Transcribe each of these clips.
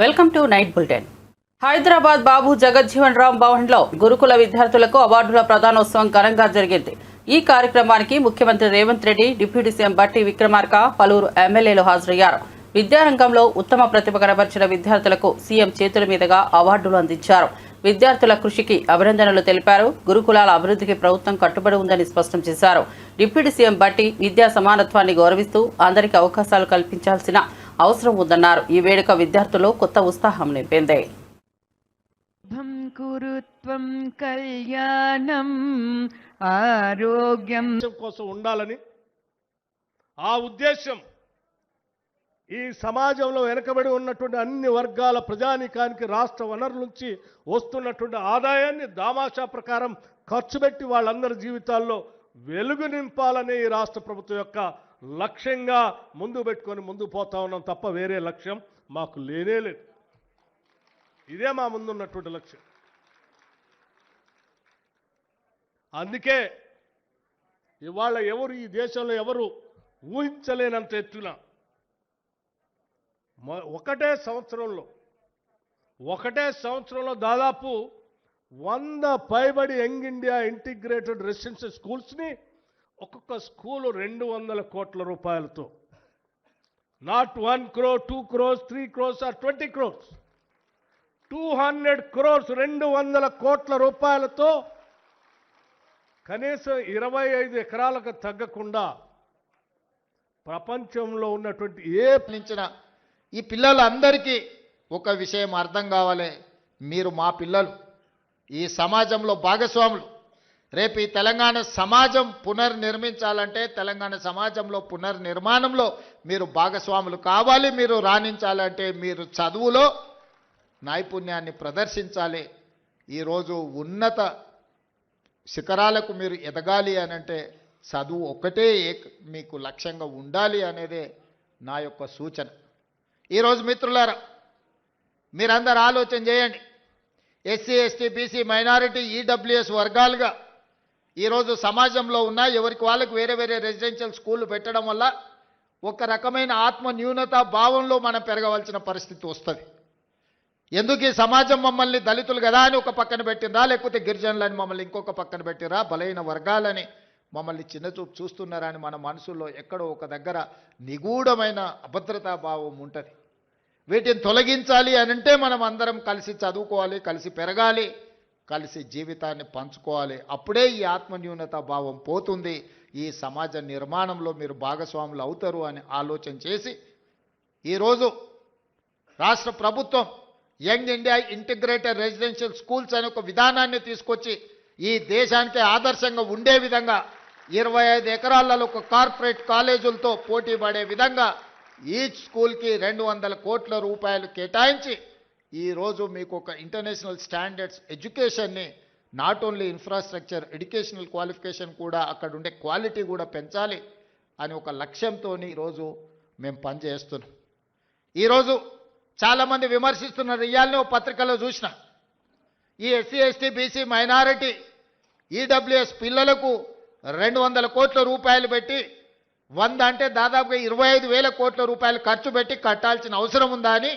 Welcome to night bulletin. Hyderabad Babu Jagjivan Ram భవన్లో గురుకుల విద్యార్థులకు అవార్డుల ప్రదానోత్సవం ఘనంగా జరిగింది. ఈ కార్యక్రమానికి ముఖ్యమంత్రి రేవంత్ రెడ్డి, డిప్యూటీ సీఎం బట్టి విక్రమార్క, పలువురు ఎమ్మెల్యేలు హాజరయ్యారు. విద్యారంగంలో ఉత్తమ ప్రతిభ కనబర్చిన విద్యార్థులకు సీఎం చేతుల మీదుగా అవార్డులు అందించారు. విద్యార్థుల కృషికి అభినందనలు తెలిపారు. గురుకులాల అభివృద్ధికి ప్రభుత్వం కట్టుబడి ఉందని స్పష్టం చేశారు. డిప్యూటీ సీఎం బట్టి విద్యా సమానత్వాన్ని గౌరవిస్తూ అందరికీ అవకాశాలు కల్పించాల్సిన అవసరం ఉందన్నారు. ఈ వేడుక విద్యార్థుల్లో కొత్త ఉత్సాహం నింపింది. కళ్యాణం ఆరోగ్యం కోసం ఉండాలని ఆ ఉద్దేశం ఈ సమాజంలో వెనుకబడి ఉన్నటువంటి అన్ని వర్గాల ప్రజానీకానికి రాష్ట్ర వనరుల నుంచి వస్తున్నటువంటి ఆదాయాన్ని దామాషా ప్రకారం ఖర్చు పెట్టి వాళ్ళందరి జీవితాల్లో వెలుగు నింపాలనే ఈ రాష్ట్ర ప్రభుత్వం యొక్క లక్ష్యంగా ముందు పెట్టుకొని ముందు పోతా ఉన్నాం తప్ప వేరే లక్ష్యం మాకు లేనే లేదు. ఇదే మా ముందున్నటువంటి లక్ష్యం. అందుకే ఇవాళ ఎవరు ఈ దేశంలో ఎవరు ఊహించలేనంత ఎత్తున ఒకటే సంవత్సరంలో దాదాపు 100 పైబడి యంగ్ ఇండియా ఇంటిగ్రేటెడ్ రెసిడెన్షియల్ స్కూల్స్ని ఒక్కొక్క స్కూలు 200 కోట్ల రూపాయలతో, not 1 crore, 2 crores, 3 crores or 20 crores, 200 crores 200 కోట్ల రూపాయలతో కనీసం 25 ఎకరాలకు తగ్గకుండా ప్రపంచంలో ఉన్నటువంటి ఈ పిల్లలందరికీ ఒక విషయం అర్థం కావాలి. మీరు మా పిల్లలు, ఈ సమాజంలో భాగస్వాములు. రేపు ఈ తెలంగాణ సమాజం పునర్నిర్మించాలంటే తెలంగాణ సమాజంలో పునర్నిర్మాణంలో మీరు భాగస్వాములు కావాలి. మీరు రాణించాలంటే మీరు చదువులో నైపుణ్యాన్ని ప్రదర్శించాలి. ఈరోజు ఉన్నత శిఖరాలకు మీరు ఎదగాలి అనంటే చదువు ఒకటే మీకు లక్ష్యంగా ఉండాలి అనేదే నా యొక్క సూచన. ఈరోజు మిత్రులారా, మీరందరూ ఆలోచన చేయండి. SC, ST, BC, minority, EWS వర్గాలుగా ఈరోజు సమాజంలో ఉన్న ఎవరికి వాళ్ళకు వేరే వేరే రెసిడెన్షియల్ స్కూళ్ళు పెట్టడం వల్ల ఒక రకమైన ఆత్మ న్యూనతా భావంలో మనం పెరగవలసిన పరిస్థితి వస్తుంది. ఎందుకు ఈ సమాజం మమ్మల్ని దళితులు కదా అని ఒక పక్కన పెట్టినరా, లేకపోతే గిరిజనులని మమ్మల్ని ఇంకొక పక్కన పెట్టినరా, బలైన వర్గాలని మమ్మల్ని చిన్నచూపు చూస్తున్నారా అని మన మనసులో ఎక్కడో ఒక దగ్గర నిగూఢమైన అభద్రతా భావం ఉంటుంది. వీటిని తొలగించాలి అనంటే మనం అందరం కలిసి చదువుకోవాలి, కలిసి పెరగాలి, కలిసి జీవితాన్ని పంచుకోవాలి. అప్పుడే ఈ ఆత్మన్యూనతా భావం పోతుంది. ఈ సమాజ నిర్మాణంలో మీరు భాగస్వాములు అవుతారు అని ఆలోచన చేసి ఈరోజు రాష్ట్ర ప్రభుత్వం young India integrated residential schools అనే ఒక విధానాన్ని తీసుకొచ్చి ఈ దేశానికి ఆదర్శంగా ఉండే విధంగా 25 ఎకరాలలో ఒక కార్పొరేట్ కాలేజీలతో పోటీ పడే విధంగా ఈచ్ స్కూల్కి 200 కోట్ల రూపాయలు కేటాయించి ఈరోజు మీకు ఒక ఇంటర్నేషనల్ స్టాండర్డ్స్ ఎడ్యుకేషన్ని, not only infrastructure, educational qualification కూడా అక్కడ ఉండే క్వాలిటీ కూడా పెంచాలి అని ఒక లక్ష్యంతో ఈరోజు మేము పనిచేస్తున్నాం. ఈరోజు చాలామంది విమర్శిస్తున్నారు. ఇవాళనే ఒక పత్రికలో చూసిన ఈ SC, ST, BC, minority, EWS పిల్లలకు 200 కోట్ల రూపాయలు పెట్టి 100 అంటే దాదాపుగా 25,000 కోట్ల రూపాయలు ఖర్చు పెట్టి కట్టాల్సిన అవసరం ఉందా అని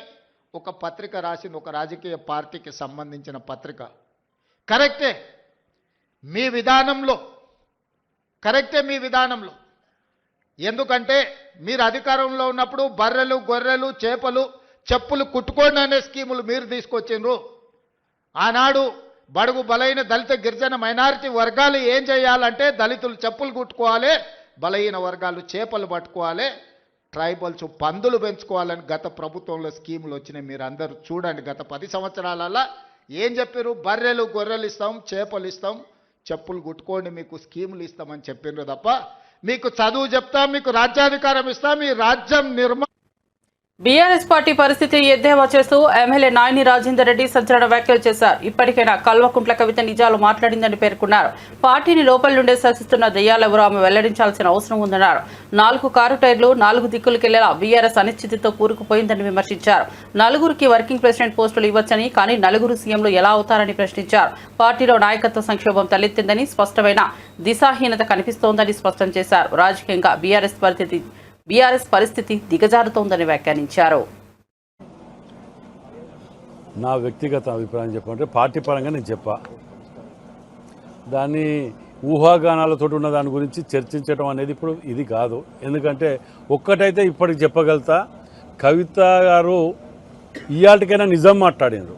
ఒక పత్రిక రాసింది. ఒక రాజకీయ పార్టీకి సంబంధించిన పత్రిక. కరెక్టే మీ విధానంలో ఎందుకంటే మీరు అధికారంలో ఉన్నప్పుడు బర్రెలు, గొర్రెలు, చేపలు, చెప్పులు కుట్టుకోండి అనే స్కీములు మీరు తీసుకొచ్చిండ్రు. ఆనాడు బడుగు బలైన దళిత గిరిజన మైనారిటీ వర్గాలు ఏం చేయాలంటే దళితులు చెప్పులు కుట్టుకోవాలి, బలహీన వర్గాలు చేపలు పట్టుకోవాలి, ట్రైబల్స్ పందులు పెంచుకోవాలని గత ప్రభుత్వంలో స్కీములు వచ్చినాయి. మీరు అందరూ చూడండి. గత 10 సంవత్సరాలలో ఏం చెప్పారు? బర్రెలు, గొర్రెలు ఇస్తాం, చేపలు ఇస్తాం, చెప్పులు కుట్టుకోండి, మీకు స్కీములు ఇస్తామని చెప్పిండ్రు తప్ప మీకు చదువు చెప్తాం, మీకు రాజ్యాధికారం ఇస్తాం, మీ రాజ్యం బీఆర్ఎస్ పార్టీ పరిస్థితి ఎద్దేవా చేస్తూ ఎమ్మెల్యే నాయని రాజేందర్ రెడ్డి సంచలన వ్యాఖ్యలు చేశారు. ఇప్పటికైనా కల్వకుంట్ల కవిత నిజాలు మాట్లాడిందని పేర్కొన్నారు. పార్టీని లోపల నుండే శాసిస్తున్న దెయ్యాలెవరో ఆమె వెల్లడించాల్సిన అవసరం ఉందన్నారు. 4 కారు టైర్లు 4 దిక్కులకెళ్లేలా బీఆర్ఎస్ అనిశ్చితితో కూరుకుపోయిందని విమర్శించారు. 4గురికి వర్కింగ్ ప్రెసిడెంట్ పోస్టులు ఇవ్వచ్చని, కానీ 4 సీఎంలు ఎలా అవుతారని ప్రశ్నించారు. పార్టీలో నాయకత్వ సంక్షోభం తలెత్తిందని, స్పష్టమైన దిశాహీనత కనిపిస్తోందని స్పష్టం చేశారు. రాజకీయంగా బీఆర్ఎస్ పరిస్థితి దిగజారుతోందని వ్యాఖ్యానించారు. నా వ్యక్తిగత అభిప్రాయం చెప్పమంటే పార్టీ పరంగా నేను చెప్పా. దాన్ని ఊహాగానాలతో ఉన్న దాని గురించి చర్చించడం అనేది ఇప్పుడు ఇది కాదు. ఎందుకంటే ఒక్కటైతే ఇప్పటికి చెప్పగలుగుతా, కవిత గారు ఇయాటికైనా నిజం మాట్లాడినారు.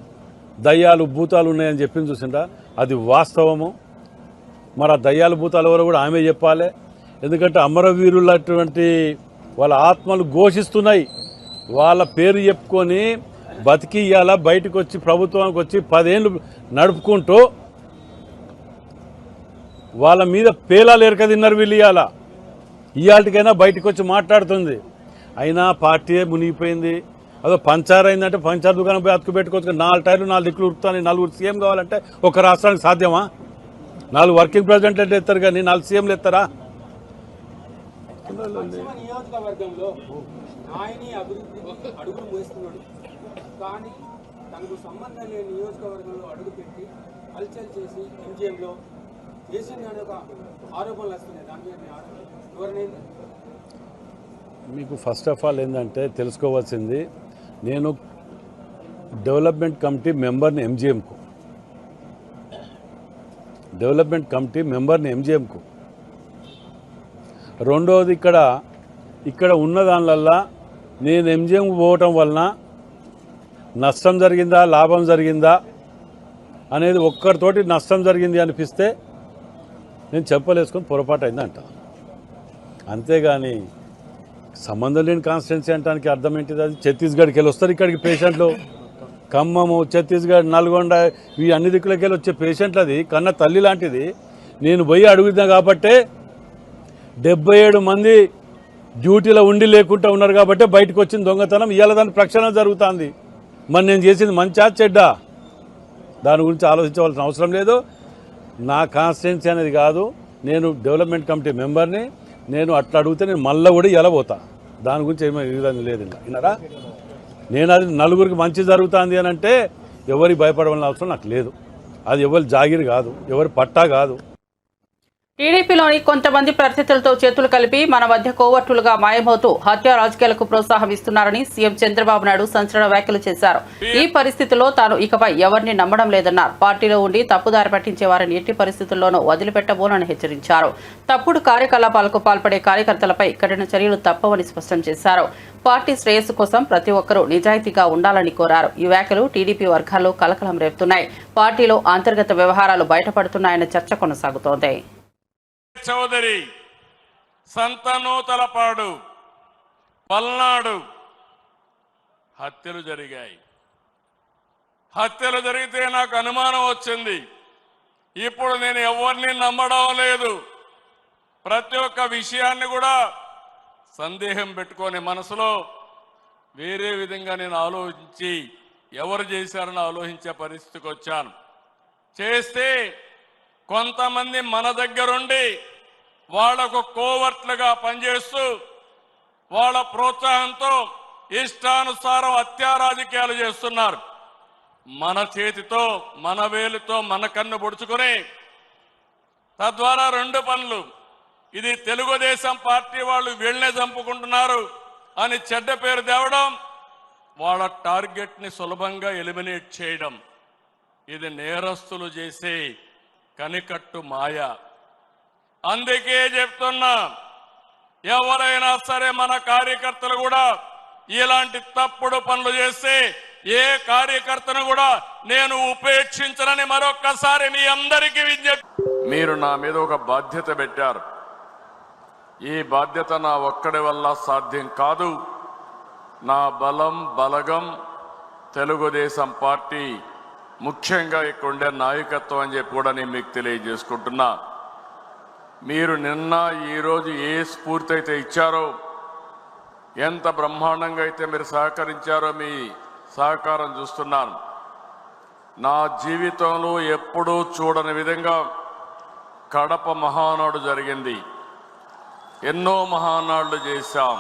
దయ్యాలు భూతాలు ఉన్నాయని చెప్పింది చూసిందా, అది వాస్తవము. మరి ఆ దయ్యాలు భూతాలు ఎవరో కూడా ఆమె చెప్పాలి. ఎందుకంటే అమరవీరులటువంటి వాళ్ళ ఆత్మలు ఘోషిస్తున్నాయి. వాళ్ళ పేరు చెప్పుకొని బతికి ఇవాళ బయటకు వచ్చి ప్రభుత్వానికి వచ్చి 10 ఏళ్ళు నడుపుకుంటూ వాళ్ళ మీద పేలాలు ఎరక తిన్నారు వీళ్ళు. ఇవాళకైనా బయటకు వచ్చి మాట్లాడుతుంది. అయినా పార్టీ మునిగిపోయింది. అదో పంచార్ అయిందంటే పంచార్ దుకాణం పోయి అతుకు పెట్టుకోవచ్చు. 4 టైర్లు 4 దిక్కులు ఉరుకుతాను. 4 సీఎం కావాలంటే ఒక రాష్ట్రానికి సాధ్యమా? 4 వర్కింగ్ ప్రెసిడెంట్లు ఎత్తారు కానీ 4 సీఎంలు ఎత్తారా? నియోజకవర్గంలో నాయని అభివృద్ధికి అడుగులు మోస్తున్నాడు, కానీ తనకు సంబంధం లేని నియోజకవర్గంలో అడుగుపెట్టి హల్చల్ చేసి ఎంజిఎంలో చేసిందనే ఒక ఆరోపణలు వస్తున్నాయి. దాని మీద ఎవరినైంది? మీకు ఫస్ట్ ఆఫ్ ఆల్ ఏంటంటే తెలుసుకోవాల్సింది, నేను డెవలప్మెంట్ కమిటీ మెంబర్ని ఎంజిఎంకు, డెవలప్మెంట్ కమిటీ మెంబర్ని ఎంజిఎంకు. రెండవది ఇక్కడ ఉన్న దానివల్ల నేను ఎంజిఎంకు పోవటం వలన నష్టం జరిగిందా లాభం జరిగిందా అనేది ఒక్కరితోటి నష్టం జరిగింది అనిపిస్తే నేను చెప్పలేసుకొని పొరపాటు అయింది అంట. అంతేగాని సంబంధం లేని కాన్స్టిట్యున్సీ అంటానికి అర్థం ఏంటిది? అది ఛత్తీస్గఢ్కి వెళ్ళి వస్తారు ఇక్కడికి పేషెంట్లు. ఖమ్మము, ఛత్తీస్గఢ్, నల్గొండ ఈ అన్ని దిక్కులకి వెళ్ళి వచ్చే పేషెంట్లు అది కన్న తల్లి లాంటిది. నేను పోయి అడుగుతున్నా కాబట్టే 77 మంది డ్యూటీలో ఉండి లేకుండా ఉన్నారు కాబట్టి బయటకు వచ్చిన దొంగతనం. ఇవాళ దాని ప్రక్షాళన జరుగుతుంది. మరి నేను చేసింది మంచా చెడ్డా దాని గురించి ఆలోచించవలసిన అవసరం లేదు. నా కాన్స్టిట్యున్సీ అనేది కాదు. నేను డెవలప్మెంట్ కమిటీ మెంబర్ని. నేను అట్లా అడిగితే నేను మళ్ళీ కూడా ఇలా పోతా. దాని గురించి ఏమీ ఇదని లేదు. విన్నారా? నేను అది నలుగురికి మంచి జరుగుతుంది అని అంటే ఎవరికి భయపడవలసిన అవసరం నాకు లేదు. అది ఎవరి జాగిరి కాదు, ఎవరి పట్టా కాదు. టీడీపీలోని కొంతమంది ప్రత్యర్థులతో చేతులు కలిపి మన మధ్య కోవర్టులుగా మాయమవుతూ హత్య రాజకీయాలకు ప్రోత్సాహం ఇస్తున్నారని సీఎం చంద్రబాబు నాయుడు సంచలన వ్యాఖ్యలు చేశారు. ఈ పరిస్థితుల్లో తాను ఇకపై ఎవరిని నమ్మడం లేదన్నారు. పార్టీలో ఉండి తప్పుదారి పట్టించే వారిని ఎట్టి పరిస్థితుల్లోనూ వదిలిపెట్టబోనని హెచ్చరించారు. తప్పుడు కార్యకలాపాలకు పాల్పడే కార్యకర్తలపై కఠిన చర్యలు తప్పవని స్పష్టం చేశారు. పార్టీ శ్రేయస్సు కోసం ప్రతి ఒక్కరూ నిజాయితీగా ఉండాలని కోరారు. ఈ వ్యాఖ్యలు టీడీపీ వర్గాల్లో కలకలం రేపుతున్నాయి. పార్టీలో అంతర్గత వ్యవహారాలు బయటపడుతున్నాయన్న చర్చ కొనసాగుతోంది. చౌదరి, సంతనూతలపాడు, పల్నాడు హత్యలు జరిగాయి. హత్యలు జరిగితే నాకు అనుమానం వచ్చింది. ఇప్పుడు నేను ఎవరిని నమ్మడం లేదు. ప్రతి ఒక్క విషయాన్ని కూడా సందేహం పెట్టుకొని మనసులో వేరే విధంగా నేను ఆలోచించి ఎవరు చేశారని ఆలోచించే పరిస్థితికి వచ్చాను. చేస్తే కొంతమంది మన దగ్గరుండి వాళ్లకు కోవర్ట్లుగా పనిచేస్తూ వాళ్ళ ప్రోత్సాహంతో ఇష్టానుసారం హత్యా రాజకీయాలు చేస్తున్నారు. మన చేతితో మన వేలుతో మన కన్ను పొడుచుకొని తద్వారా 2 పనులు. ఇది తెలుగుదేశం పార్టీ వాళ్ళు వీళ్ళనే చంపుకుంటున్నారు అని చెడ్డ పేరు తేవడం, వాళ్ళ టార్గెట్ని సులభంగా ఎలిమినేట్ చేయడం. ఇది నేరస్తులు చేసే కనికట్టు మాయ. అందుకే చెప్తున్నా, ఎవరైనా సరే మన కార్యకర్తలు కూడా ఇలాంటి తప్పుడు పనులు చేస్తే ఏ కార్యకర్తను కూడా నేను ఉపేక్షించనని మరొక్కసారి మీ అందరికీ విజ్ఞప్తి. మీరు నా మీద ఒక బాధ్యత పెట్టారు. ఈ బాధ్యత నా ఒక్కడి వల్ల సాధ్యం కాదు. నా బలం బలగం తెలుగుదేశం పార్టీ, ముఖ్యంగా ఇక్కడ ఉండే నాయకత్వం అని చెప్పి కూడా నేను మీకు తెలియజేసుకుంటున్నా. మీరు నిన్న ఈరోజు ఏ స్ఫూర్తి అయితే ఇచ్చారో, ఎంత బ్రహ్మాండంగా అయితే మీరు సహకరించారో మీ సహకారం చూస్తున్నాను. నా జీవితంలో ఎప్పుడూ చూడని విధంగా కడప మహానాడు జరిగింది. ఎన్నో మహానాడులు చేశాం.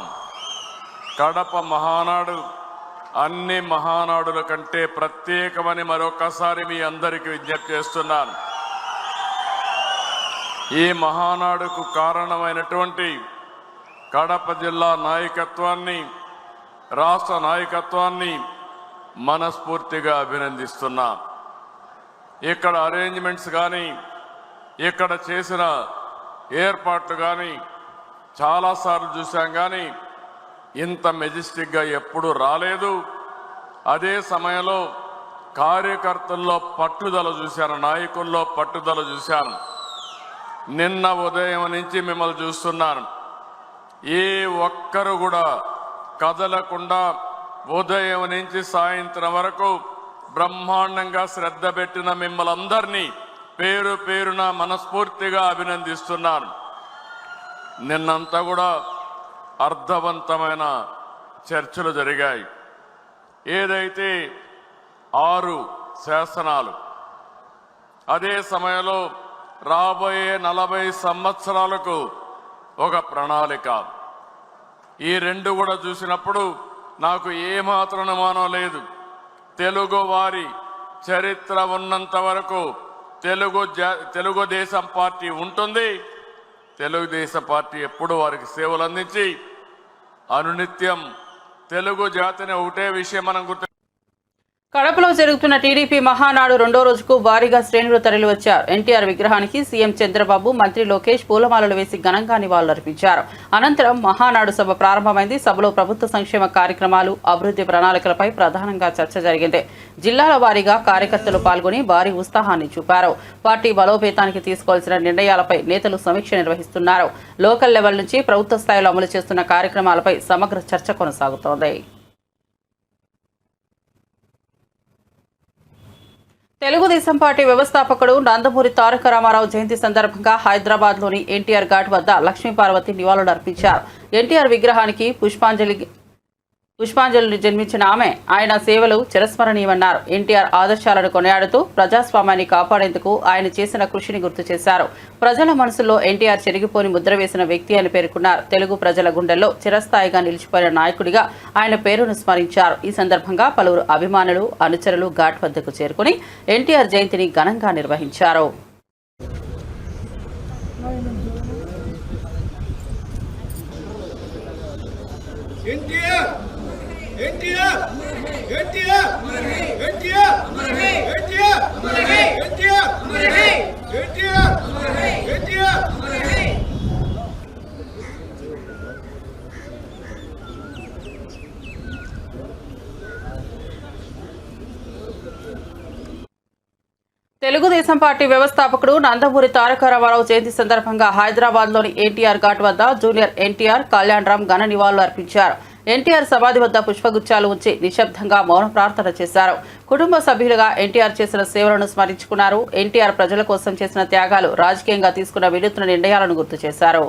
కడప మహానాడు అన్ని మహానాడుల కంటే ప్రత్యేకమని మరొకసారి మీ అందరికీ విజ్ఞప్తి చేస్తున్నాను. ఈ మహానాడుకు కారణమైనటువంటి కడప జిల్లా నాయకత్వాన్ని, రాష్ట్ర నాయకత్వాన్ని, మనస్ఫూర్తిగా అభినందిస్తున్నా. ఇక్కడ అరేంజ్మెంట్స్ కానీ ఇక్కడ చేసిన ఏర్పాట్లు కానీ చాలాసార్లు చూసాం, కానీ ఇంత మెజెస్టిక్గా ఎప్పుడూ రాలేదు. అదే సమయంలో కార్యకర్తల్లో పట్టుదల చూశాను, నాయకుల్లో పట్టుదల చూశాను. నిన్న ఉదయం నుంచి మిమ్మల్ని చూస్తున్నాను. ఏ ఒక్కరు కూడా కదలకుండా ఉదయం నుంచి సాయంత్రం వరకు బ్రహ్మాండంగా శ్రద్ధ పెట్టిన మిమ్మల్ని అందరినీ పేరు పేరున మనస్ఫూర్తిగా అభినందిస్తున్నాను. నిన్నంతా కూడా అర్థవంతమైన చర్చలు జరిగాయి. ఏదైతే 6 శాసనాలు, అదే సమయంలో రాబోయే 40 సంవత్సరాలకు ఒక ప్రణాళిక, ఈ 2 కూడా చూసినప్పుడు నాకు ఏమాత్రం అనుమానం లేదు. తెలుగు వారి చరిత్ర ఉన్నంత వరకు తెలుగుదేశం పార్టీ ఉంటుంది. తెలుగుదేశం పార్టీ ఎప్పుడు వారికి సేవలు అందించి అనునిత్యం తెలుగు జాతిని ఒకటే విషయం మనం గుర్తు. కడపలో జరుగుతున్న టీడీపీ మహానాడు 2వ రోజుకు భారీగా శ్రేణులు తరలివచ్చారు. ఎన్టీఆర్ విగ్రహానికి సీఎం చంద్రబాబు, మంత్రి లోకేష్ పూలమాలలు వేసి ఘనంగా నివాళులర్పించారు. అనంతరం మహానాడు సభ ప్రారంభమైంది. సభలో ప్రభుత్వ సంక్షేమ కార్యక్రమాలు, అభివృద్ధి ప్రణాళికలపై ప్రధానంగా చర్చ జరిగింది. జిల్లాల వారీగా కార్యకర్తలు పాల్గొని భారీ ఉత్సాహాన్ని చూపారు. పార్టీ బలోపేతానికి తీసుకోవాల్సిన నిర్ణయాలపై నేతలు సమీక్ష నిర్వహిస్తున్నారు. లోకల్ లెవెల్ నుంచి ప్రభుత్వ స్థాయిలో అమలు చేస్తున్న కార్యక్రమాలపై సమగ్ర చర్చ కొనసాగుతోంది. తెలుగుదేశం పార్టీ వ్యవస్థాపకుడు నందమూరి తారక రామారావు జయంతి సందర్భంగా హైదరాబాద్లోని ఎన్టీఆర్ ఘాట్ వద్ద లక్ష్మీపార్వతి నివాళులర్పించారు. ఎన్టీఆర్ విగ్రహానికి పుష్పాంజలి జన్మించిన ఆమె ఆయన సేవలు చిరస్మరణీయమన్నారు. ఎన్టీఆర్ ఆదర్శాలను కొనియాడుతూ ప్రజాస్వామ్యాన్ని కాపాడేందుకు ఆయన చేసిన కృషిని గుర్తు చేశారు. ప్రజల మనసుల్లో ఎన్టీఆర్ చెరిగిపోని ముద్ర వేసిన వ్యక్తి అని పేర్కొన్నారు. తెలుగు ప్రజల గుండెల్లో చిరస్థాయిగా నిలిచిపోయిన నాయకుడిగా ఆయన పేరును స్మరించారు. ఈ సందర్భంగా పలువురు అభిమానులు, అనుచరులు ఘాట్ వద్దకు చేరుకుని ఎన్టీఆర్ జయంతిని ఘనంగా నిర్వహించారు. తెలుగుదేశం పార్టీ వ్యవస్థాపకుడు నందమూరి తారక రామారావు జయంతి సందర్భంగా హైదరాబాద్లోని ఎన్టీఆర్ ఘాట్ వద్ద జూనియర్ ఎన్టీఆర్, కళ్యాణరామ్ ఘన నివాళులు అర్పించారు. ఎన్టీఆర్ సమాధి వద్ద పుష్పగుచ్చాలు ఉంచి నిశ్శబ్దంగా మౌన ప్రార్థన చేశారు. కుటుంబ సభ్యులుగా ఎన్టీఆర్ చేసిన సేవలను స్మరించుకున్నారు. ఎన్టీఆర్ ప్రజల కోసం చేసిన త్యాగాలు, రాజకీయంగా తీసుకున్న వినూత్న నిర్ణయాలను గుర్తు చేశారు.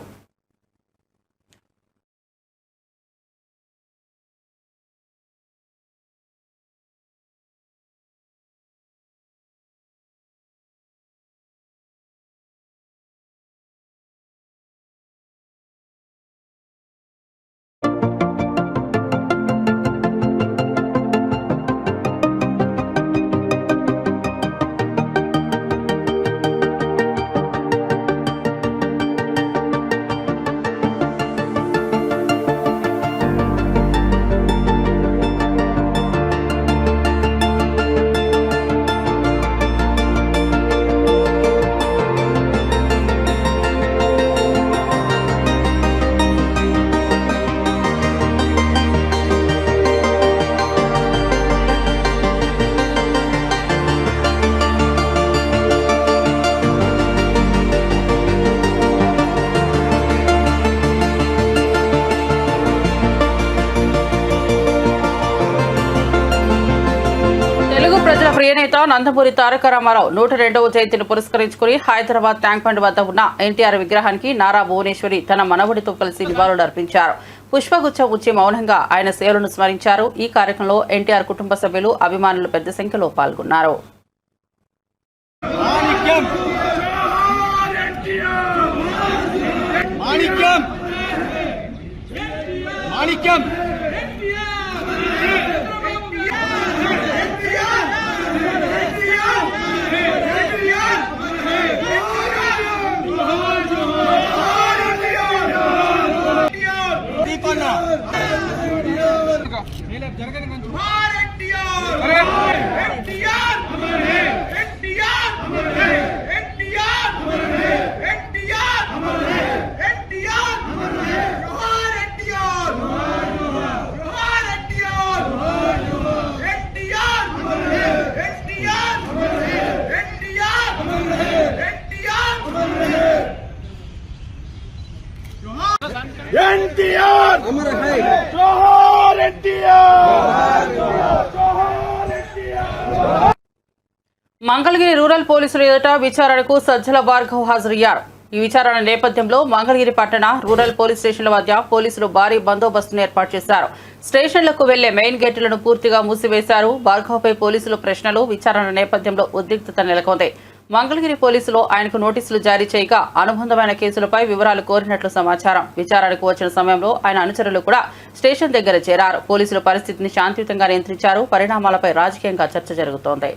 ప్రియనేత నందమూరి తారక రామారావు 102వ జయంతిని పురస్కరించుకుని హైదరాబాద్ ట్యాంక్ బండ్ వద్ద ఉన్న ఎన్టీఆర్ విగ్రహానికి నారా భువనేశ్వరి తన మనవడితో కలిసి నివాళులర్పించారు. పుష్పగుచ్చం ఉంచి మౌనంగా ఆయన సేవలను స్మరించారు. ఈ కార్యక్రమంలో ఎన్టీఆర్ కుటుంబ సభ్యులు, అభిమానులు పెద్ద సంఖ్యలో పాల్గొన్నారు. జరగని మంగళగిరి రూరల్ పోలీసులు ఎదుట విచారణకు సజ్జల భార్గవ్ హాజరయ్యారు. ఈ విచారణ నేపథ్యంలో మంగళగిరి పట్టణ రూరల్ పోలీస్ స్టేషన్ల మధ్య పోలీసులు భారీ బందోబస్తును ఏర్పాటు చేశారు. స్టేషన్లకు వెళ్లే మెయిన్ గేట్లను పూర్తిగా మూసివేశారు. భార్గవ్పై పోలీసులు ప్రశ్నలు విచారణ నేపథ్యంలో ఉద్రిక్తత నెలకొంది. మంగళగిరి పోలీసులు ఆయనకు నోటీసులు జారీ చేయగా అనుబంధమైన కేసులపై వివరాలు కోరినట్లు సమాచారం. విచారణకు వచ్చిన సమయంలో ఆయన అనుచరులు కూడా స్టేషన్ దగ్గర చేరారు. పోలీసులు పరిస్థితిని శాంతియుతంగా నియంత్రించారు. పరిణామాలపై రాజకీయంగా చర్చ జరుగుతోంది.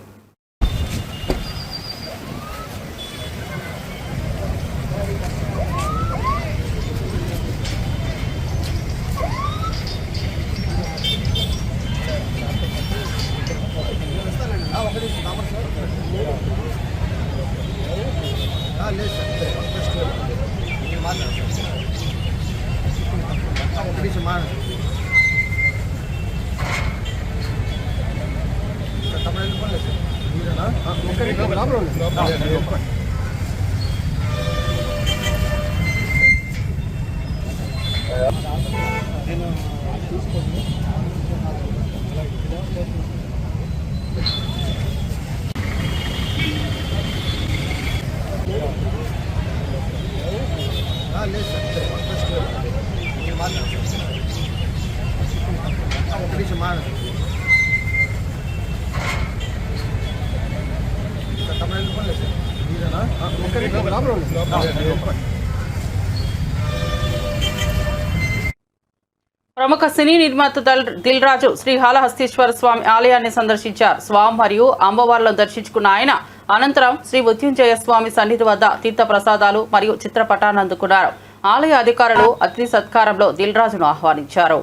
ప్రముఖ సినీ నిర్మాత దిల్ రాజు శ్రీకాళహస్తీశ్వర స్వామి ఆలయాన్ని సందర్శించారు. స్వామి మరియు అమ్మవార్లను దర్శించుకున్న ఆయన అనంతరం శ్రీ మృత్యుంజయ స్వామి సన్నిధి వద్ద తీర్థ ప్రసాదాలు మరియు చిత్రపటాన్ని అందుకున్నారు. ఆలయ అధికారులు అతిథి సత్కారంలో దిల్ రాజును ఆహ్వానించారు.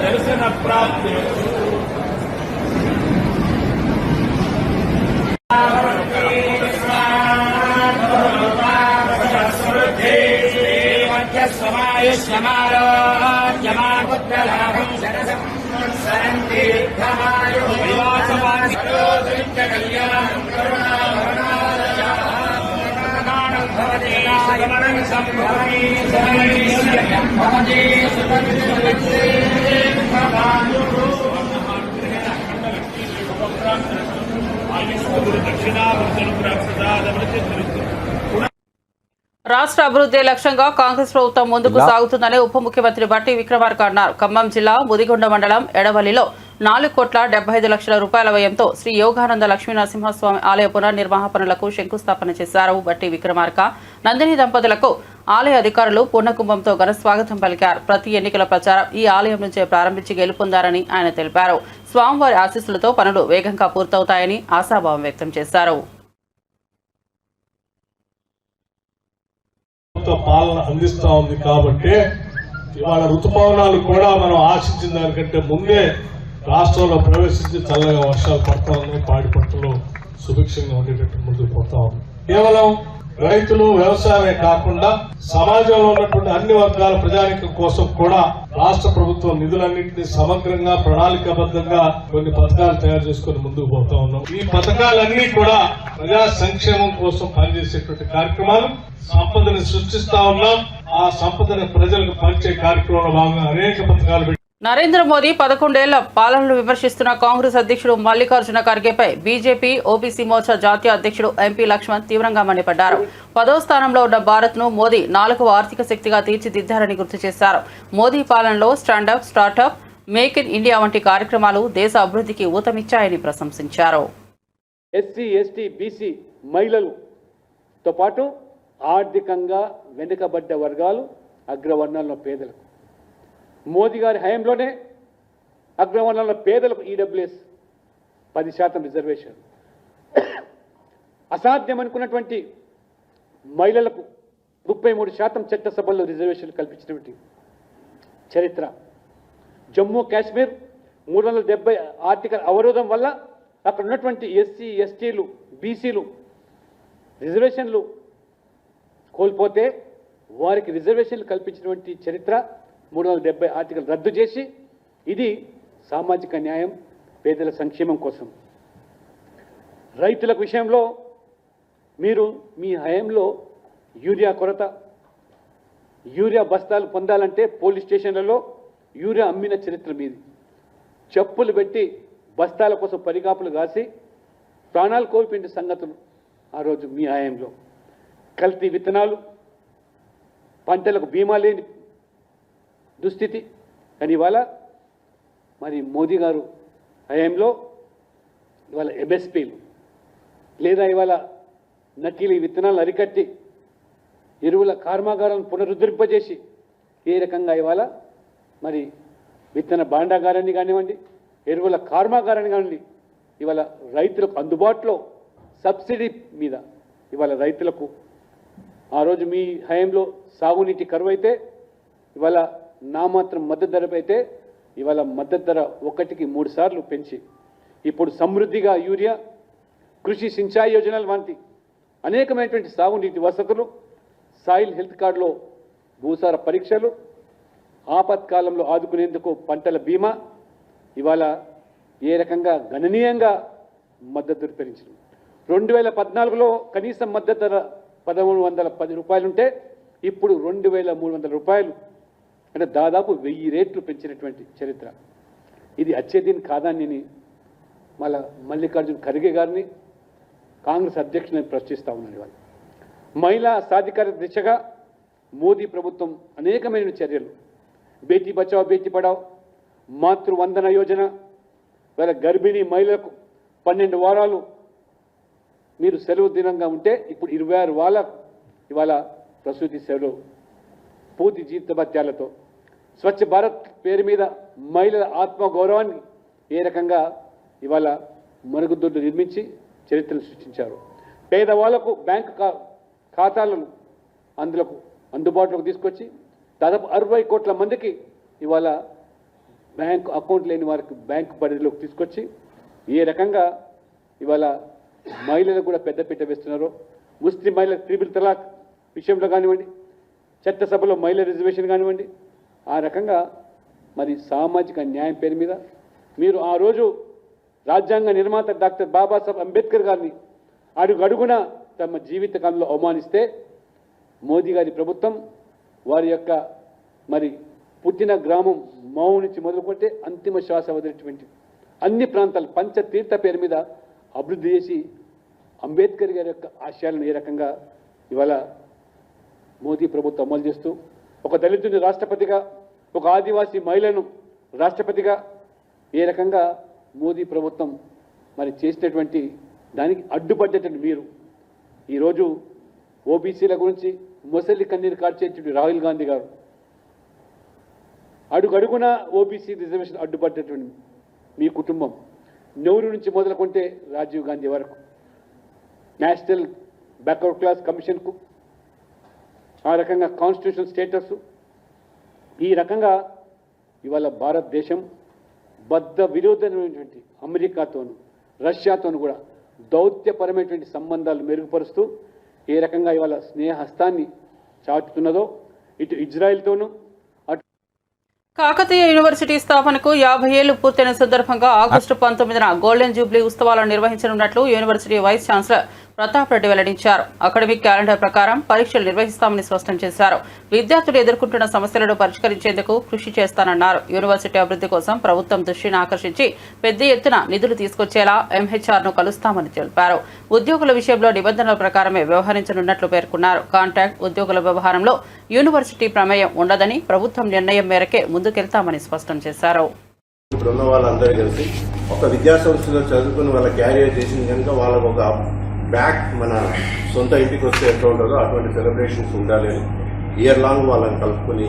దర్శన ప్రాప్తి రాష్ట్ర అభివృద్ధి లక్ష్యంగా కాంగ్రెస్ ప్రభుత్వం ముందుకు సాగుతుందని ఉప ముఖ్యమంత్రి బట్టి విక్రమార్క అన్నారు. ఖమ్మం జిల్లా ముదిగొండ మండలం ఎడవల్లిలో 4,75,00,000 రూపాయల వ్యయంతో శ్రీ యోగానంద లక్ష్మీ నరసింహస్వామి ఆలయ పునర్నిర్మాణ పనులకు శంకుస్థాపన చేశారు. బట్టి విక్రమార్క నందిని దంపతులకు ఆలయ అధికారులు పూర్ణకుంభంతో ఘన స్వాగతం పలికారు. ప్రతి ఎన్నికల ప్రచారం ఈ ఆలయం నుంచే ప్రారంభించి గెలుపొందారని ఆయన తెలిపారు. స్వామివారి ఆశీస్సులతో పనులు వేగంగా పూర్తవుతాయని ఆశాభావం వ్యక్తం చేశారు. పాలన అందిస్తా ఉంది కాబట్టి ఇవాళ ఋతుపవనాలు కూడా మనం ఆశించిన దానికంటే ముందే రాష్ట్రంలో ప్రవేశించి చల్లగా వర్షాలు పడతా ఉన్నాయి. పాడి పంటలు సుభిక్షంగా ఉండేటట్టు ముందుకు పోతా ఉంది. కేవలం రైతులు వ్యవసాయమే కాకుండా సమాజంలో ఉన్నటువంటి అన్ని వర్గాల ప్రజానికం కోసం కూడా రాష్ట్ర ప్రభుత్వం నిధులన్నింటినీ సమగ్రంగా ప్రణాళికాబద్ధంగా కొన్ని పథకాలు తయారు చేసుకుని ముందుకు పోతా ఉన్నాం. ఈ పథకాలన్నీ కూడా ప్రజా సంక్షేమం కోసం పనిచేసేటువంటి కార్యక్రమాలు, సంపదని సృష్టిస్తా ఉన్నాం. ఆ సంపదని ప్రజలకు పంచే కార్యక్రమంలో భాగంగా అనేక పథకాలు నరేంద్ర మోదీ 11 ఏళ్ల పాలనను విమర్శిస్తున్న కాంగ్రెస్ అధ్యక్షుడు మల్లికార్జున ఖర్గేపై బీజేపీ ఓబీసీ మోర్చా జాతీయ అధ్యక్షుడు ఎంపీ లక్ష్మణ్ తీవ్రంగా మండిపడ్డారు. 10వ స్థానంలో ఉన్న భారత్ను మోదీ 4వ ఆర్థిక శక్తిగా తీర్చిదిద్దారని గుర్తు చేశారు. మోదీ పాలనలో standup, startup, make in India వంటి కార్యక్రమాలు దేశ అభివృద్ధికి ఊతమిచ్చాయని ప్రశంసించారు. ఎస్సీ, ఎస్టీ, బీసీ మహిళలతో పాటు ఆర్థికంగా వెనుకబడ్డ వర్గాలు, అగ్రవర్ణాల్లో పేదలకు మోదీ గారి హయాంలోనే అగ్రవర్ణాల పేదలకు ఈడబ్ల్యూఎస్ 10% రిజర్వేషన్, అసాధ్యం అనుకున్నటువంటి మహిళలకు 33% చట్టసభల్లో రిజర్వేషన్లు కల్పించినటువంటి చరిత్ర జమ్మూ కాశ్మీర్ 370 ఆర్టికల్ అవరోధం వల్ల అక్కడ ఉన్నటువంటి ఎస్సీ ఎస్టీలు బీసీలు రిజర్వేషన్లు కోల్పోతే వారికి రిజర్వేషన్లు కల్పించినటువంటి చరిత్ర 370 ఆర్టికల్ రద్దు చేసి ఇది సామాజిక న్యాయం పేదల సంక్షేమం కోసం. రైతుల విషయంలో మీరు మీ హయాంలో యూరియా కొరత, యూరియా బస్తాలు పొందాలంటే పోలీస్ స్టేషన్లలో యూరియా అమ్మిన చరిత్ర మీది. చెప్పులు పెట్టి బస్తాల కోసం పరిగాపులు కాసి ప్రాణాలు కోల్పోయిన సంగతులు ఆ రోజు మీ హయాంలో. కల్తీ విత్తనాలు, పంటలకు బీమా లేని దుస్థితి. కానీ ఇవాళ మరి మోదీ గారు హయాంలో ఇవాళ ఎంఎస్పీలు లేదా ఇవాళ నకిలీ విత్తనాలు అరికట్టి ఎరువుల కర్మాగారాలను పునరుద్ధరింపజేసి ఏ రకంగా ఇవాళ మరి విత్తన భాండాగారాన్ని కానివ్వండి, ఎరువుల కర్మాగారాన్ని కానివ్వండి, ఇవాళ రైతులకు అందుబాటులో సబ్సిడీ మీద ఇవాళ రైతులకు ఆ రోజు మీ హయాంలో సాగునీటి కరువు అయితే ఇవాళ నామాత్రం మద్దతు ధర అయితే ఇవాళ మద్దతు ధర 1కి 3 సార్లు పెంచి ఇప్పుడు సమృద్ధిగా యూరియా, కృషి సించాయి యోజనల వంటి అనేకమైనటువంటి సాగునీటి వసతులు, సాయిల్ హెల్త్ కార్డులో భూసార పరీక్షలు, ఆపత్కాలంలో ఆదుకునేందుకు పంటల బీమా ఇవాళ ఏ రకంగా గణనీయంగా మద్దతు ధర పెంచడం. 2014లో కనీస మద్దతు ధర 1310 రూపాయలుంటే ఇప్పుడు 2300 రూపాయలు, అంటే దాదాపు 1000 రెట్లు పెంచినటువంటి చరిత్ర. ఇది అచ్చేదీని కాదాన్ని మల్లికార్జున్ ఖర్గే గారిని కాంగ్రెస్ అధ్యక్షుని ప్రశ్నిస్తూ ఉన్నారు. ఇవాళ మహిళా సాధికారత దిశగా మోదీ ప్రభుత్వం అనేకమైన చర్యలు, బేటీ బచావ్ బేటీ పడావ్, మాతృవందన యోజన, ఇవాళ గర్భిణీ మహిళలకు 12 వారాలు మీరు సెలవు దినంగా ఉంటే ఇప్పుడు 26 వారాల ఇవాళ ప్రసూతి సెలవు, పూర్తి జీవిత భత్యాలతో, స్వచ్ఛ భారత్ పేరు మీద మహిళల ఆత్మగౌరవాన్ని ఏ రకంగా ఇవాళ మరుగుదొడ్లు నిర్మించి చరిత్రను సృష్టించారు. పేదవాళ్లకు బ్యాంకు ఖాతాలను అందులోకి అందుబాటులోకి తీసుకొచ్చి దాదాపు 60 కోట్ల మందికి ఇవాళ బ్యాంకు అకౌంట్ లేని వారికి బ్యాంకు పరిధిలోకి తీసుకొచ్చి ఏ రకంగా ఇవాళ మహిళలకు కూడా పెద్దపీట వేస్తున్నారో, ముస్లిం మహిళల ట్రిపుల్ తలాక్ విషయంలో కానివ్వండి, చట్టసభలో మహిళల రిజర్వేషన్ కానివ్వండి, ఆ రకంగా మరి సామాజిక న్యాయం పేరు మీద మీరు ఆ రోజు రాజ్యాంగ నిర్మాత డాక్టర్ బాబాసాహెబ్ అంబేద్కర్ గారిని అడుగడుగున తమ జీవితకాలంలో అవమానిస్తే మోదీ గారి ప్రభుత్వం వారి యొక్క మరి పుట్టిన గ్రామం మావు నుంచి మొదలుకుంటే అంతిమ శ్వాస వదిలేటువంటి అన్ని ప్రాంతాలు పంచతీర్థ పేరు మీద అభివృద్ధి చేసి అంబేద్కర్ గారి యొక్క ఆశయాలను ఏ రకంగా ఇవాళ మోదీ ప్రభుత్వం అమలు చేస్తూ ఒక దళితుని రాష్ట్రపతిగా, ఒక ఆదివాసీ మహిళను రాష్ట్రపతిగా ఏ రకంగా మోదీ ప్రభుత్వం మరి చేసినటువంటి దానికి అడ్డుపడ్డటువంటి మీరు ఈరోజు ఓబీసీల గురించి మొసలి కన్నీరు కార్చేటువంటి రాహుల్ గాంధీ గారు, అడుగడుగున ఓబీసీ రిజర్వేషన్ అడ్డుపడ్డటువంటి మీ కుటుంబం, నెహ్రూ నుంచి మొదలుకుంటే రాజీవ్ గాంధీ వరకు నేషనల్ బ్యాక్వర్డ్ క్లాస్ కమిషన్కు, ఆ రకంగా కాన్స్టిట్యూషనల్ స్టేటస్, ఈ రకంగా ఇవాళ భారతదేశం బద్ధ విరోధమైనటువంటి అమెరికాతోను రష్యాతోను కూడా దౌత్యపరమైనటువంటి సంబంధాలు మెరుగుపరుస్తూ ఏ రకంగా ఇవాళ స్నేహహస్తాన్ని చాటుతున్నదో ఇటు ఇజ్రాయెల్తోనూ కాకతీయ యూనివర్సిటీ స్థాపనకు 50 ఏళ్లు పూర్తయిన సందర్భంగా ఆగస్టు 19న గోల్డెన్ జూబ్లీ ఉత్సవాలను నిర్వహించనున్నట్లు university vice chancellor Pratap Reddy వెల్లడించారు. అకాడమిక్ క్యాలెండర్ ప్రకారం పరీక్షలు నిర్వహిస్తామని స్పష్టం చేశారు. విద్యార్థులు ఎదుర్కొంటున్న సమస్యలను పరిష్కరించేందుకు కృషి చేస్తానన్నారు. యూనివర్సిటీ అభివృద్ధి కోసం ప్రభుత్వం దృష్టిని ఆకర్షించి పెద్ద ఎత్తున నిధులు తీసుకొచ్చేలా ఎంహెచ్ఆర్ను కలుస్తామని తెలిపారు. ఉద్యోగుల విషయంలో నిబంధనల ప్రకారమే వ్యవహరించనున్నట్లు పేర్కొన్నారు. కాంట్రాక్ట్ ఉద్యోగుల వ్యవహారంలో యూనివర్సిటీ ప్రమేయం ఉండదని, ప్రభుత్వం నిర్ణయం మేరకే ముందుకెళ్తామని స్పష్టం చేశారు. ఇప్పుడున్న వాళ్ళందరూ కలిసి ఒక విద్యా సంస్థలో చదువుకుని వాళ్ళ క్యారియర్ చేసిన కనుక వాళ్ళకు ఒక బ్యాక్ మన సొంత ఇంటికి వస్తే ఎట్లా ఉంటుందో అటువంటి సెలబ్రేషన్స్ ఉండాలి. ఇయర్ లాంగ్ వాళ్ళని కలుపుకొని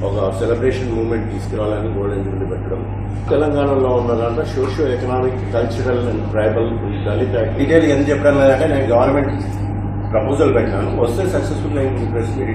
ఒక సెలబ్రేషన్ మూమెంట్ తీసుకురావాలని గోల్డెన్ జూబ్లీ పెట్టడం. తెలంగాణలో ఉన్న దాంట్లో socio economic, cultural and tribal, Dalit detail ఎంత చెప్పడం లేదంటే నేను గవర్నమెంట్ ప్రపోజల్ పెట్టాను, వస్తే సక్సెస్ఫుల్ అయింది.